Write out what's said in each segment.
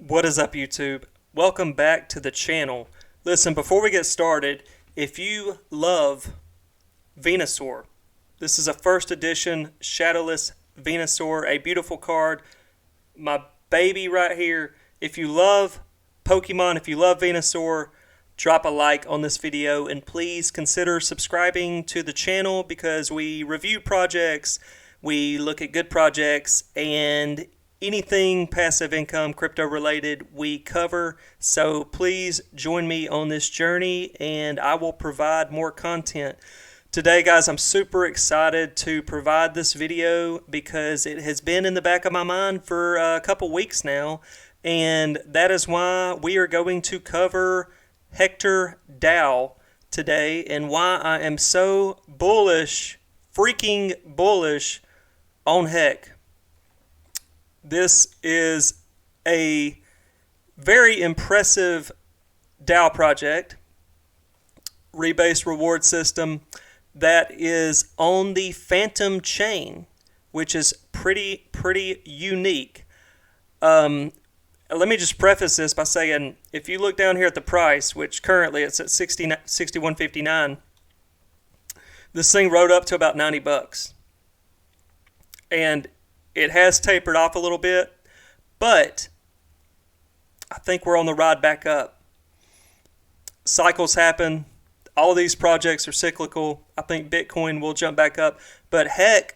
What is up, YouTube? Welcome back to the channel. Listen, before we get started, if you love Venusaur, this is a first edition Shadowless Venusaur, a beautiful card, my baby right here. If you love Pokemon, if you love Venusaur, drop a like on this video and please consider subscribing to the channel because we review projects, we look at good projects, and anything passive income, crypto related, we cover. So please join me on this journey and I will provide more content. Today, guys, I'm super excited to provide this video because it has been in the back of my mind for a couple weeks now. And that is why we are going to cover Hector DAO today and why I am so bullish, freaking bullish on HEC. This is a very impressive DAO project, rebase reward system that is on the FANTOM chain, which is pretty unique. Let me just preface this by saying, if you look down here at the price, which currently it's at 61.59, this thing rode up to about 90 bucks. And it has tapered off a little bit, but I think we're on the ride back up. Cycles happen. All of these projects are cyclical. I think Bitcoin will jump back up, but HEC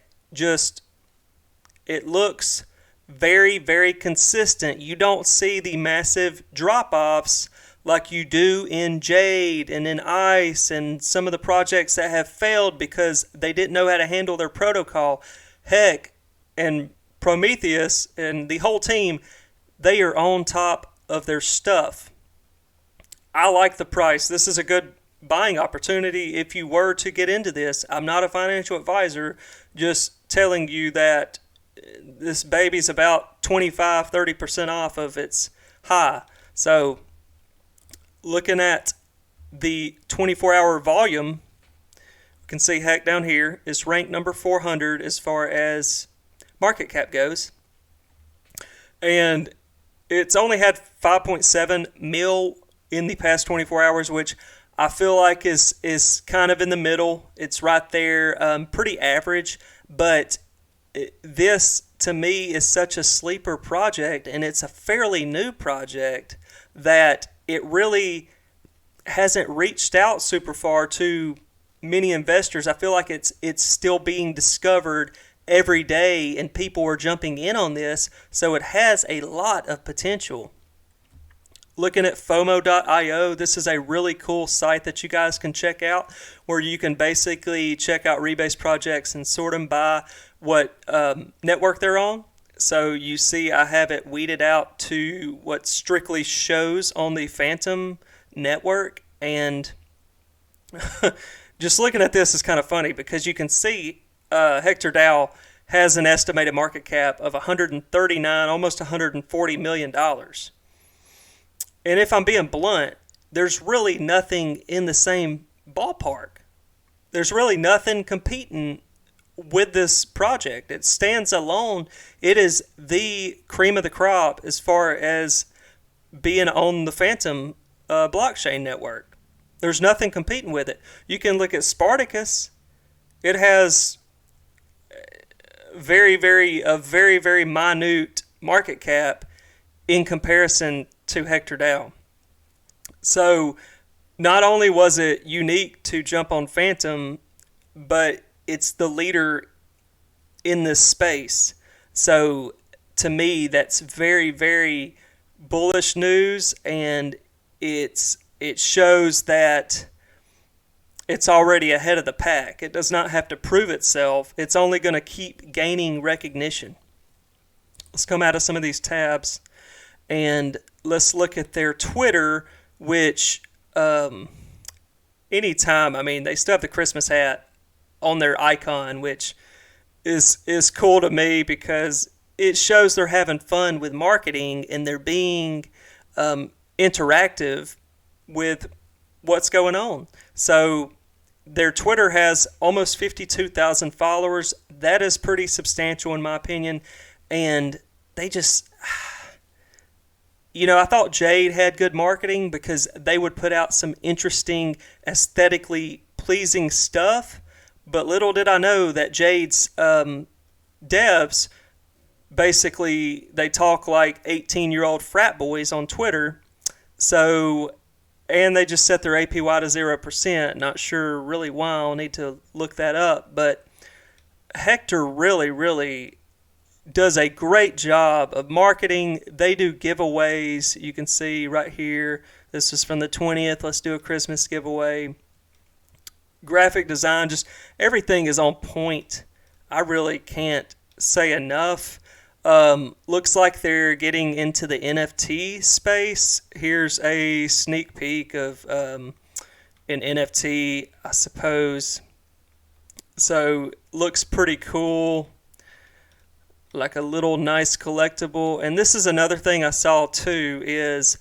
it looks very consistent. You don't see the massive drop-offs like you do in Jade and in ICE and some of the projects that have failed because they didn't know how to handle their protocol. HEC and Prometheus and the whole team, they are on top of their stuff. I like the price. This is a good buying opportunity if you were to get into this. I'm not a financial advisor, just telling you that this baby's about 25-30% off of its high. So looking at the 24-hour volume, you can see HEC down here is ranked number 400 as far as market cap goes, and it's only had 5.7 mil in the past 24 hours, which I feel like is kind of in the middle. It's right there, pretty average, but this to me is such a sleeper project, and it's a fairly new project that it really hasn't reached out super far to many investors. I feel like it's still being discovered every day and people are jumping in on this, so it has a lot of potential. Looking at FOMO.io, this is a really cool site that you guys can check out where you can basically check out rebase projects and sort them by what network they're on. So you see I have it weeded out to what strictly shows on the FANTOM network, and just looking at this is kind of funny because you can see Hector DAO has an estimated market cap of 139, almost 140 million dollars. And if I'm being blunt, there's really nothing in the same ballpark. There's really nothing competing with this project. It stands alone. It is the cream of the crop as far as being on the FANTOM blockchain network. There's nothing competing with it. You can look at Spartacus. It has very minute market cap in comparison to Hector DAO. So not only was it unique to jump on FANTOM, but it's the leader in this space. So to me, that's very bullish news, and it shows that it's already ahead of the pack. It does not have to prove itself. It's only going to keep gaining recognition. Let's come out of some of these tabs and let's look at their Twitter, which anytime, I mean, they still have the Christmas hat on their icon, which is cool to me because it shows they're having fun with marketing and they're being interactive with what's going on. So their Twitter has almost 52,000 followers. That is pretty substantial in my opinion. And they just, I thought Jade had good marketing because they would put out some interesting, aesthetically pleasing stuff. But little did I know that Jade's devs basically they talk like 18-year-old frat boys on Twitter. So, and they just set their APY to 0%. Not sure really why. I'll need to look that up. But Hector really does a great job of marketing. They do giveaways. You can see right here. This is from the 20th. Let's do a Christmas giveaway. Graphic design, just everything is on point. I really can't say enough. Looks like they're getting into the NFT space. Here's a sneak peek of an NFT, I suppose. So, looks pretty cool. Like a little nice collectible. And this is another thing I saw too, is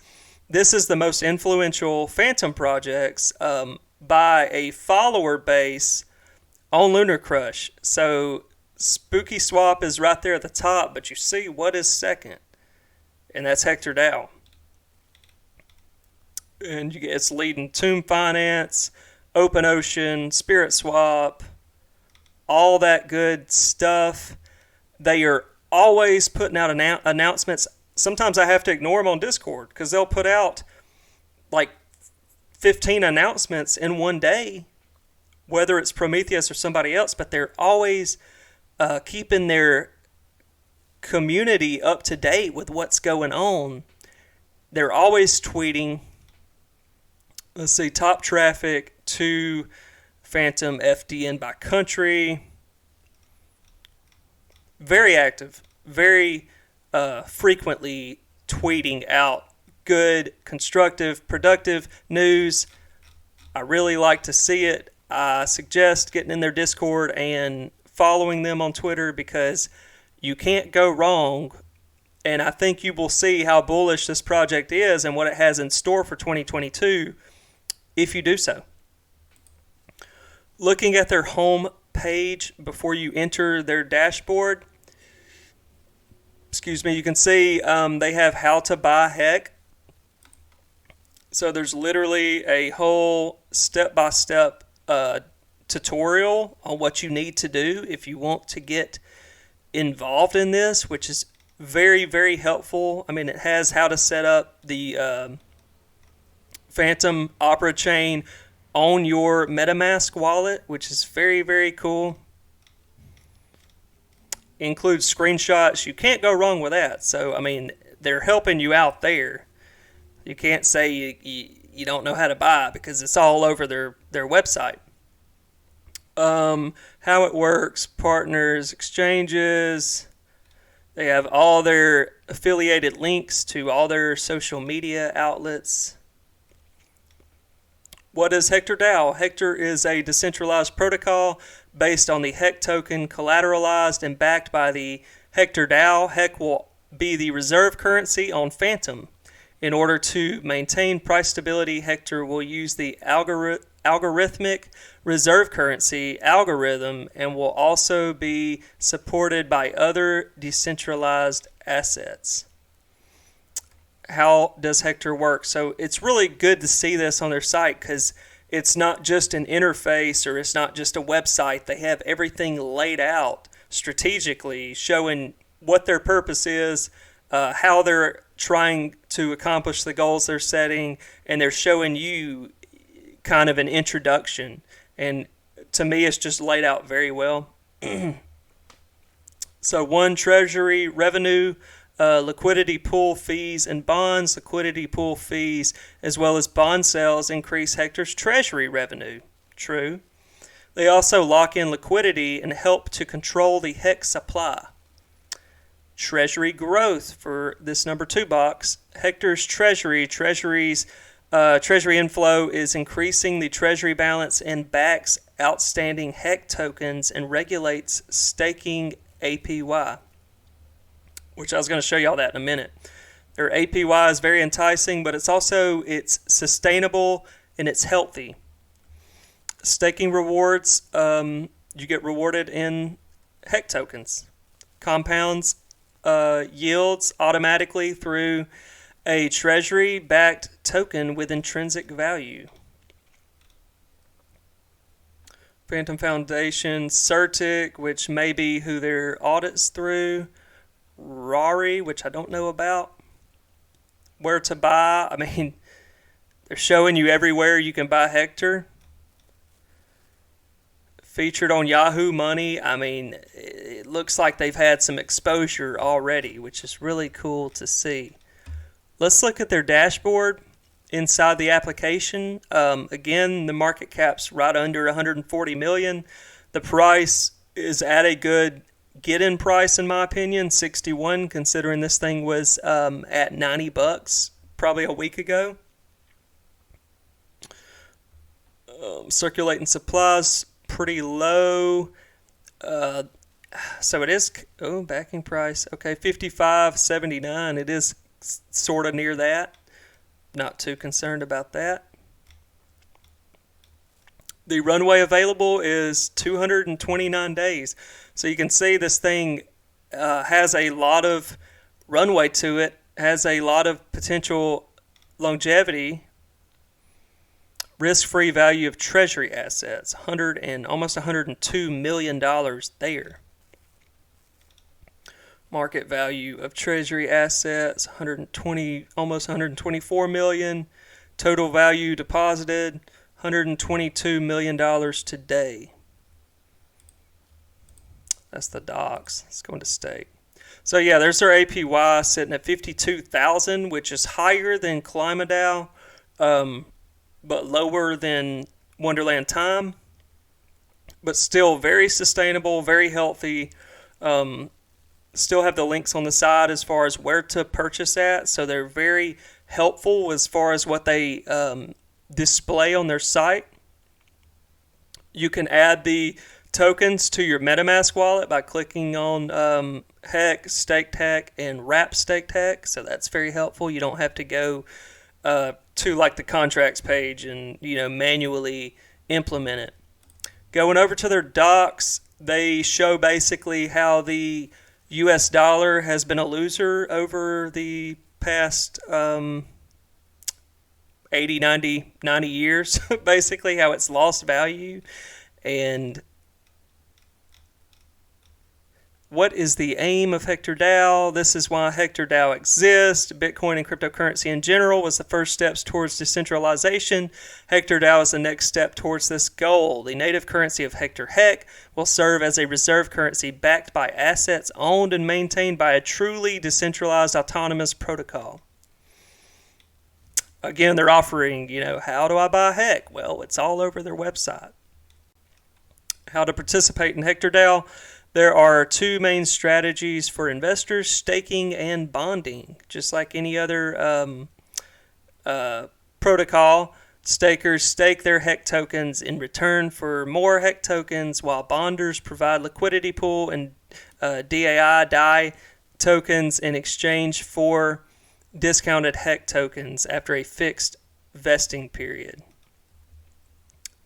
this is the most influential Phantom projects by a follower base on Lunar Crush. So Spooky Swap is right there at the top, but you see what is second, and that's Hector DAO. And you get it's leading Tomb Finance, Open Ocean, Spirit Swap, all that good stuff. They are always putting out announcements. Sometimes I have to ignore them on Discord because they'll put out like 15 announcements in one day, whether it's Prometheus or somebody else, but they're always keeping their community up to date with what's going on. They're always tweeting. Let's see, top traffic to Phantom FDN by country. Very active, very frequently tweeting out good, constructive, productive news. I really like to see it. I suggest getting in their Discord and following them on Twitter because you can't go wrong. And I think you will see how bullish this project is and what it has in store for 2022 if you do so. Looking at their home page before you enter their dashboard, you can see they have how to buy HEC. So there's literally a whole step-by-step tutorial on what you need to do if you want to get involved in this, which is very, very helpful. I mean, it has how to set up the Phantom Opera chain on your MetaMask wallet, which is very, very cool. Includes screenshots. You can't go wrong with that. So, I mean, they're helping you out there. You can't say you don't know how to buy because it's all over their website. How it works, partners, exchanges. They have all their affiliated links to all their social media outlets. What is Hector DAO? Hector is a decentralized protocol based on the HEC token, collateralized and backed by the Hector DAO. HEC will be the reserve currency on Phantom. In order to maintain price stability, Hector will use the algorithmic reserve currency algorithm and will also be supported by other decentralized assets. How does Hector work? So it's really good to see this on their site because it's not just an interface or it's not just a website. They have everything laid out strategically, showing what their purpose is, how they're trying to accomplish the goals they're setting, and they're showing you kind of an introduction. And to me, it's just laid out very well. So one, Treasury revenue, liquidity pool fees and bonds. Liquidity pool fees as well as bond sales increase Hector's Treasury revenue. True. They also lock in liquidity and help to control the HEC supply. Treasury growth for this number 2 box. Hector's Treasury's Treasury inflow is increasing the Treasury balance and backs outstanding HEC tokens and regulates staking APY, which I was going to show y'all that in a minute. Their APY is very enticing, but it's sustainable and it's healthy. Staking rewards, you get rewarded in HEC tokens. Compounds yields automatically through a Treasury-backed token with intrinsic value. Phantom Foundation, Certic, which may be who their audits through. Rari, which I don't know about. Where to buy? I mean, they're showing you everywhere you can buy Hector. Featured on Yahoo Money. I mean, it looks like they've had some exposure already, which is really cool to see. Let's look at their dashboard inside the application. Again, the market cap's right under 140 million. The price is at a good get-in price, in my opinion, 61, considering this thing was at $90 probably a week ago. Circulating supplies pretty low. So it is, backing price. Okay, 55.79. It is sort of near that. Not too concerned about that. The runway available is 229 days. So you can see this thing has a lot of runway to it, has a lot of potential longevity. Risk-free value of Treasury assets, almost $102 million there. Market value of Treasury assets, almost 124 million. Total value deposited, $122 million today. That's the docs. It's going to stake. So yeah, there's their APY sitting at 52,000, which is higher than ClimaDAO, but lower than Wonderland Time. But still very sustainable, very healthy. Still have the links on the side as far as where to purchase at. So they're very helpful as far as what they display on their site. You can add the tokens to your MetaMask wallet by clicking on HEC, Staked HEC, and Wrap Staked HEC. So that's very helpful. You don't have to go to like the contracts page and manually implement it. Going over to their docs, they show basically how the US dollar has been a loser over the past 80, 90 years, basically how it's lost value. And what is the aim of Hector DAO? This is why Hector DAO exists. Bitcoin and cryptocurrency in general was the first steps towards decentralization. Hector DAO is the next step towards this goal. The native currency of Hector HEC will serve as a reserve currency backed by assets owned and maintained by a truly decentralized autonomous protocol. Again, they're offering, how do I buy HEC? Well, it's all over their website. How to participate in Hector DAO? There are two main strategies for investors, staking and bonding. Just like any other protocol, stakers stake their HEC tokens in return for more HEC tokens, while bonders provide liquidity pool and DAI tokens in exchange for discounted HEC tokens after a fixed vesting period.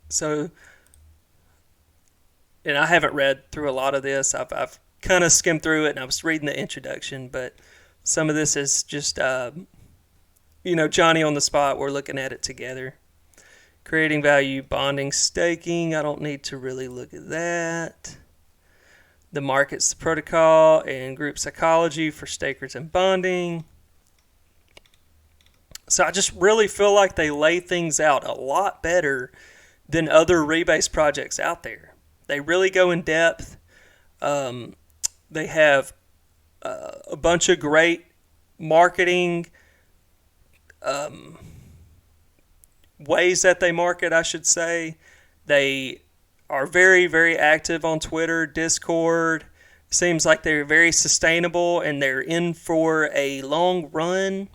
So, and I haven't read through a lot of this. I've kind of skimmed through it, and I was reading the introduction, but some of this is just, Johnny on the spot. We're looking at it together. Creating value, bonding, staking. I don't need to really look at that. The markets, the protocol, and group psychology for stakers and bonding. So I just really feel like they lay things out a lot better than other rebase projects out there. They really go in depth. They have a bunch of great marketing ways that they market, I should say. They are very, very active on Twitter, Discord. Seems like they're very sustainable and they're in for a long run.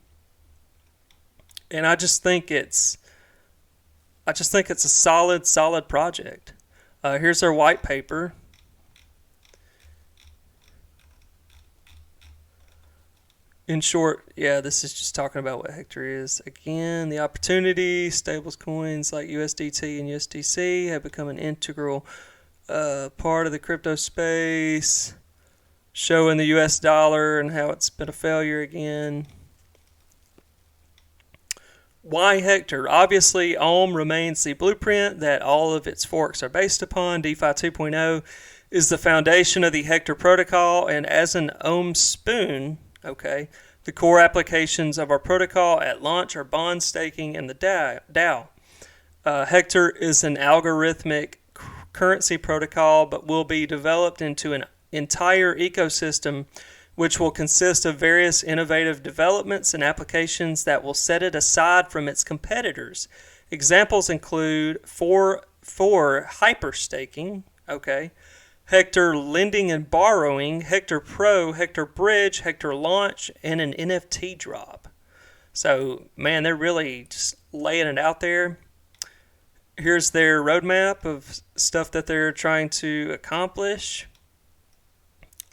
And I just think it's a solid project. Here's their white paper. In short, yeah, this is just talking about what Hector is. Again, the opportunity, stables coins like USDT and USDC have become an integral part of the crypto space, showing the US dollar and how it's been a failure again. Why Hector? Obviously, Ohm remains the blueprint that all of its forks are based upon. DeFi 2.0 is the foundation of the Hector protocol, and as an Ohm spoon, okay, the core applications of our protocol at launch are bond staking and the DAO. Hector is an algorithmic currency protocol, but will be developed into an entire ecosystem which will consist of various innovative developments and applications that will set it aside from its competitors. Examples include for hyperstaking, okay, Hector lending and borrowing, Hector Pro, Hector Bridge, Hector Launch, and an NFT drop. So, man, they're really just laying it out there. Here's their roadmap of stuff that they're trying to accomplish.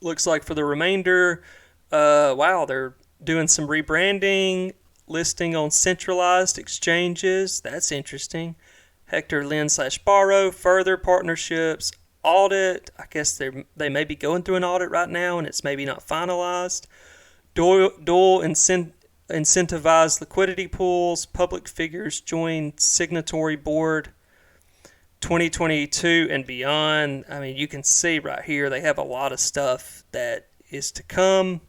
Looks like for the remainder, wow, they're doing some rebranding, listing on centralized exchanges. That's interesting. Hector lend/borrow, further partnerships, audit. I guess they may be going through an audit right now and it's maybe not finalized. Dual incentivized liquidity pools, public figures join signatory board. 2022 and beyond. I mean, you can see right here they have a lot of stuff that is to come,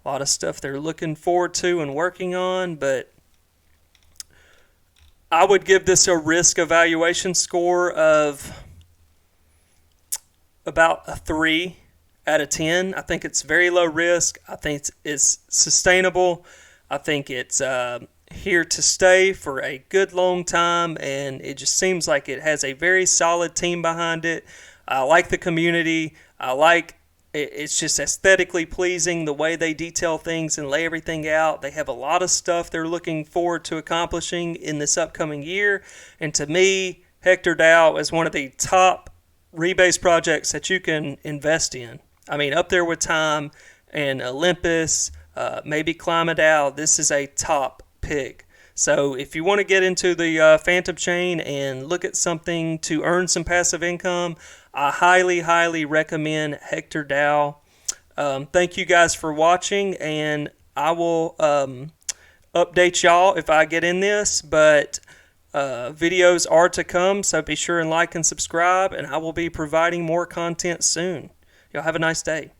a lot of stuff they're looking forward to and working on, but I would give this a risk evaluation score of about a 3 out of 10. I think it's very low risk. I think it's sustainable. I think it's here to stay for a good long time, and it just seems like it has a very solid team behind it. I like the community. I like it's just aesthetically pleasing the way they detail things and lay everything out. They have a lot of stuff they're looking forward to accomplishing in this upcoming year, and to me, Hector DAO is one of the top rebase projects that you can invest in. I mean, up there with Time and Olympus, maybe Climate DAO. This is a top pick. So if you want to get into the FANTOM chain and look at something to earn some passive income, I highly recommend Hector DAO. Thank you guys for watching, and I will update y'all if I get in this, but videos are to come, so be sure and like and subscribe, and I will be providing more content soon. Y'all have a nice day.